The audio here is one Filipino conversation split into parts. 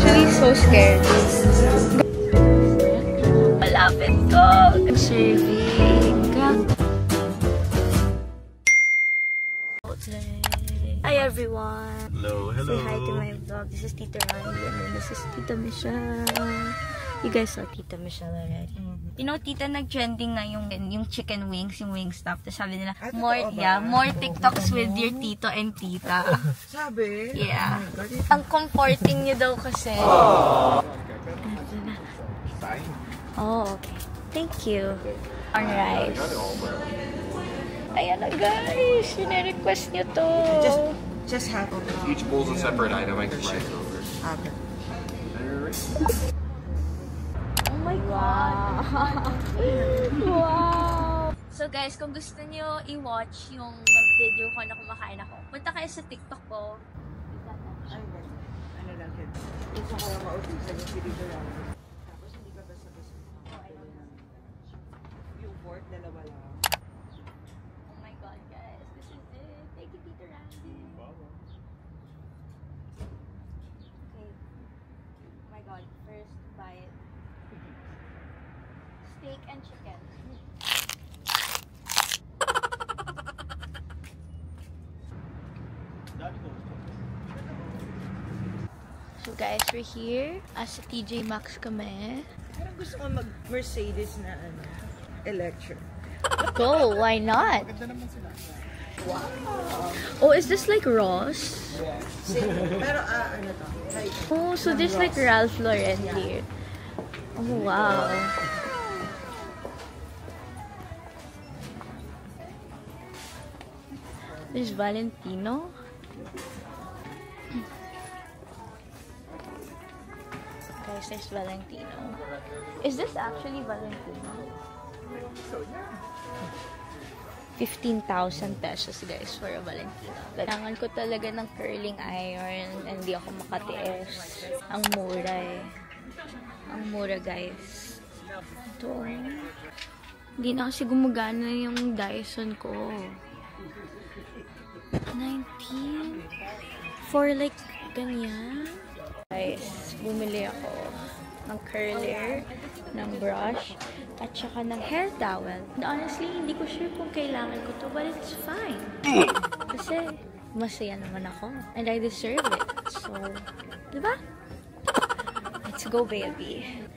actually so scared. Malapit ko. Serving. Hi everyone. Hello, hello. Say hi to my vlog. This is Tita Randy and this is Tita Michelle. You guys saw Tita Michelle already. You know, Tita, nag-trending na yung chicken wings, yung Wingstop. Tapos sabi nila, more TikToks with your Tito and Tita. Sabi? Yeah. Ang comforting niyo daw kasi. Oh, okay. Thank you. On rice. Ayan na guys, sine-request niyo to. Just half of it. Each bowl's a separate item. I can shift over. Okay. Oh my God! Wow! So guys, kung gusto niyo i-watch yung video ko na kumakain ako, punta kayo sa TikTok ko. Ano lang yun? Gusto ko lang mautusan yung video lang. Tapos hindi ka basta-basta. Yung board, dalawa lang. Oh my God, guys. This is it. Thank you, Tita Randy. Okay. Oh my God. First bite. Steak and chicken. So guys, we're here. Sa TJ Maxx kami. Parang gusto ko mag-Mercedes na electric. Go, why not? Wow. Oh, is this like Ross? Pero ano to? Oh, so there's like Ralph Lauren here. Oh, wow. There's Valentino. Guys, there's Valentino. Is this actually Valentino? 15,000 pesos guys for a Valentino. Kailangan ko talaga ng curling iron and hindi ako makatiis. Ang mura eh. Ang mura guys. Ito. Hindi na kasi gumagana yung Dyson ko. 19 for like ganyan. Guys, bumili ako ng curler, ng brush, at saka ng hair towel. And honestly, hindi ko sure kung kailangan ko to, but it's fine. Kasi, masaya naman ako. And I deserve it. So, diba? Let's go, baby.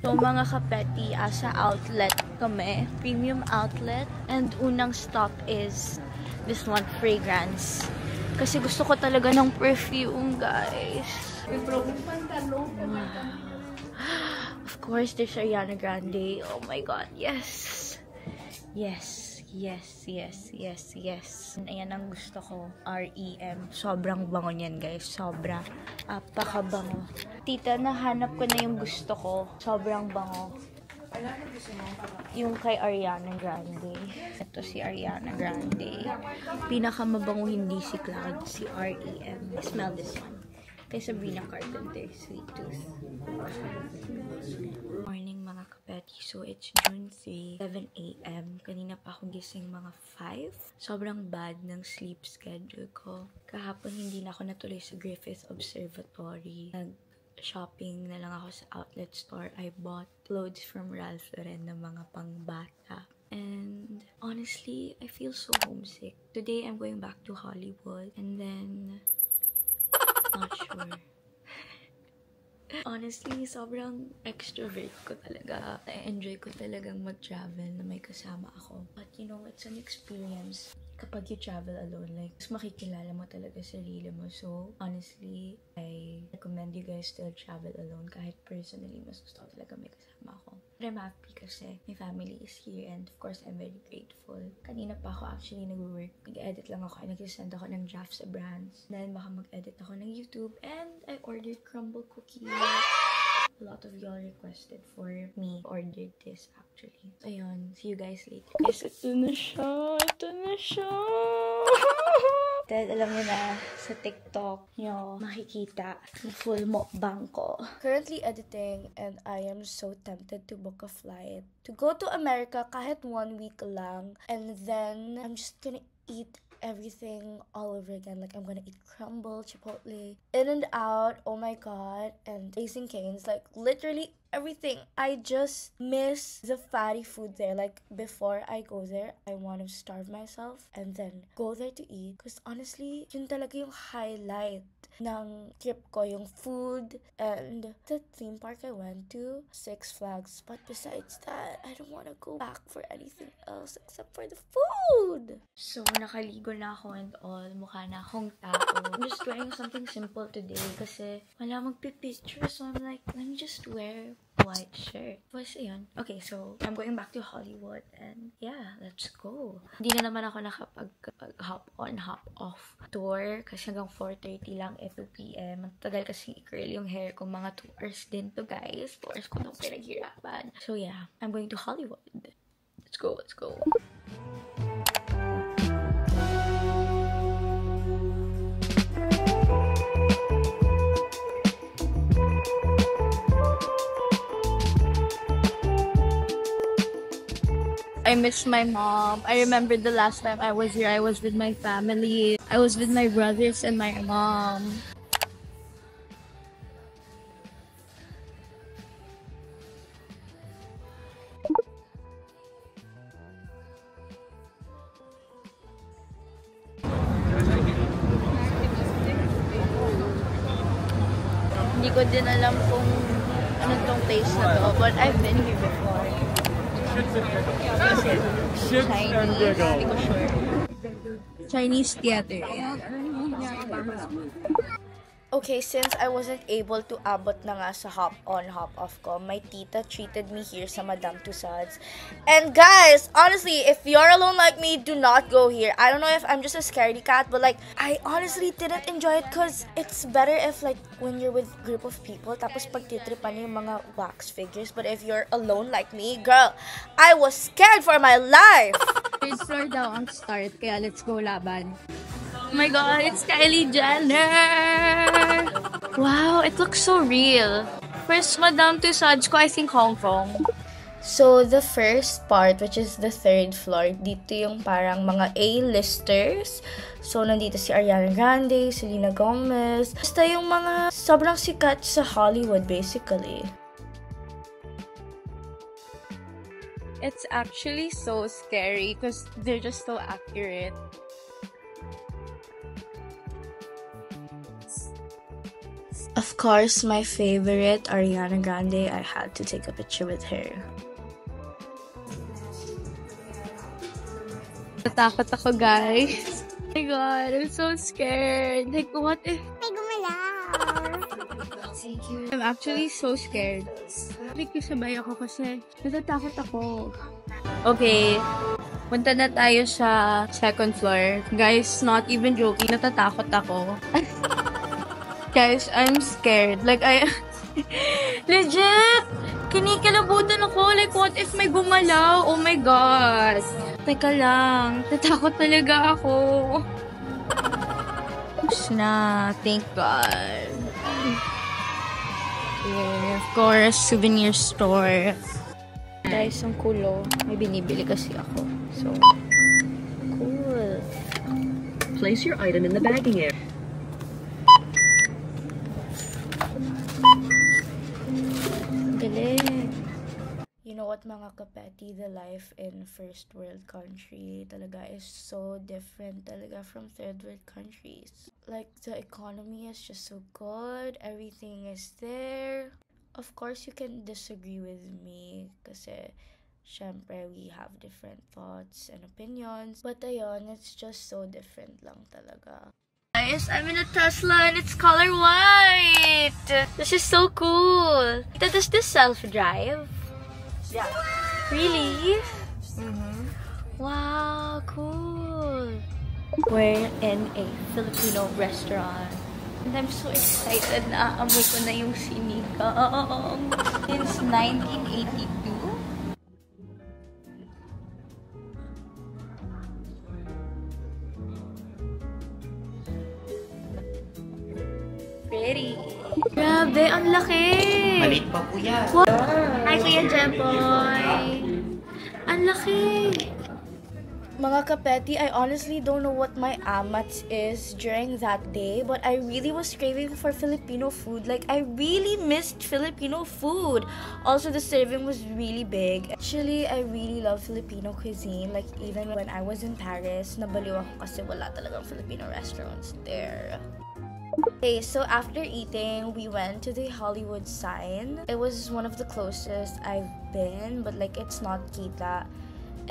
So, mga kapeti, sa outlet kami. Premium outlet. And unang stop is this one, fragrance. Kasi gusto ko talaga ng perfume, guys. Wow. Of course, there's Ariana Grande. Oh my God, yes. Yes, yes, yes, yes, yes. Ayan ang gusto ko. REM. Sobrang bango niyan, guys. Sobra. Apakabango. Tita, nahanap ko na yung gusto ko. Sobrang bango. Yung kay Ariana Grande. Ito si Ariana Grande. Pinakamabango hindi si Cloud, si REM. Smell this one. Kay Sabrina Carpenter, Sweet Tooth. Morning mga kapeti. So it's June 3, 7 AM. Kanina pa akong gising mga 5. Sobrang bad ng sleep schedule ko. Kahapon hindi na ako natuloy sa Griffith Observatory. Shopping na lang ako sa outlet store. I bought clothes from Ralph Lauren na mga pangbata. And honestly, I feel so homesick. Today, I'm going back to Hollywood. And then, not sure. Honestly, sobrang extrovert ko talaga. I-enjoy ko talagang mag-travel na may kasama ako. But you know, it's an experience kapag you travel alone. Like, mas makikilala mo talaga sarili mo. So, honestly, I recommend you guys still travel alone. Kahit personally, mas gusto ko talaga may kasama ako. But I'm happy kasi my family is here and of course, I'm very grateful. Kanina pa ako actually nag-work. Nag-edit lang ako. Nag-send ako ng drafts sa brands. Then, baka mag-edit ako ng YouTube. And I ordered crumble cookies. A lot of y'all requested for me. Ordered this actually. Ayun. See you guys later. Guys, ito na siya. Ito na siya. Dahil alam niyo na, sa TikTok nyo makikita yung full mukbang ko. Currently editing and I am so tempted to book a flight. To go to America kahit 1 week lang. And then, I'm just gonna eat everything all over again. Like, I'm gonna eat crumble, Chipotle, In-N-Out, oh my god, and Raising Cane's, like, literally everything. I just miss the fatty food there. Like, before I go there, I want to starve myself and then go there to eat. Because honestly, yun talaga yung highlight ng trip ko, yung food and the theme park I went to, Six Flags. But besides that, I don't want to go back for anything else except for the food. So, nakaligo na ako and all. Mukha na akong tao. I'm just wearing something simple today kasi wala magpipicture. So, I'm like, let me just wear white shirt. Tapos, yun. Okay, so, I'm going back to Hollywood and yeah, let's go. Hindi na naman ako nakapag-hop on, hop off tour kasi hanggang 4:30 lang 2 p.m. Matagal kasi i-curl yung hair ko. Mga 2 hours din to, guys. 2 hours ko nang pinaghirapan. So, yeah. I'm going to Hollywood. Let's go, let's go. I miss my mom. I remember the last time I was here, I was with my family. I was with my brothers and my mom. Hindi ko din alam kung ano tong place na to, but I've been here before. Chinese, hindi ko sure. Chinese theater. Okay, since I wasn't able to abot na nga sa hop-on, hop-off ko, my tita treated me here sa Madame Tussauds. And guys, honestly, if you're alone like me, do not go here. I don't know if I'm just a scaredy cat, but like, I honestly didn't enjoy it because it's better if like, when you're with a group of people, tapos pagtitripan yung mga wax figures. But if you're alone like me, girl, I was scared for my life! Third floor daw ang start, kaya let's go laban. Oh my god, it's Kylie Jenner! Wow, it looks so real. First Madame Tussauds ko, I think Hong Kong. So, the first part, which is the 3rd floor, dito yung parang mga A-listers. So, nandito si Ariana Grande, Selena Gomez. Basta yung mga sobrang sikat sa Hollywood, basically. It's actually so scary because they're just so accurate. Of course, my favorite, Ariana Grande, I had to take a picture with her. Natakot ako, guys. Oh my god, I'm so scared. Like, what if may gumalaw? I'm actually so scared. Sabay ako kasi natatakot ako. Okay, punta na tayo sa 2nd floor. Guys, not even joking, natatakot ako. Guys, I'm scared. Like, legit! Kinikilabutan ako. Like, what if may gumalaw? Oh my God! Teka lang. Natakot talaga ako. Tapos na. Thank God. Yeah, of course, souvenir store. Guys, ang kulo. May binibili kasi ako. So, cool. Place your item in the bagging area. You know what, mga kapeti, the life in first world country talaga is so different talaga from third world countries. Like, the economy is just so good, everything is there. Of course, you can disagree with me kasi syempre we have different thoughts and opinions. But ayun, it's just so different lang talaga. Guys, I'm in a Tesla and it's color white! This is so cool! Does this self-drive? Yeah. Really? Mm-hmm. Wow, cool! We're in a Filipino restaurant. And I'm so excited na amoy ko na yung sinigang. Since 1982. Pretty. Grabe, ang laki! Maliit pa po yan. What? Hi, Kuya Jemboy! Ang laki! Mga kapeti, I honestly don't know what my amats is during that day, but I really was craving for Filipino food. Like, I really missed Filipino food. Also, the serving was really big. Actually, I really love Filipino cuisine. Like, even when I was in Paris, nabaliw ako kasi wala talagang Filipino restaurants there. Okay, so after eating, we went to the Hollywood sign. It was one of the closest I've been, but like, it's not kita.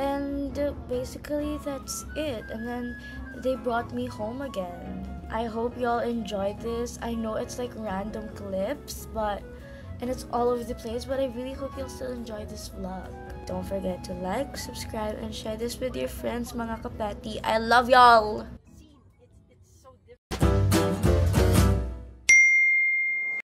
And basically that's it, and then they brought me home again. I hope y'all enjoyed this. I know it's like random clips, and it's all over the place, but I really hope you'll still enjoy this vlog. Don't forget to like, subscribe, and share this with your friends, mga kapeti. I love y'all!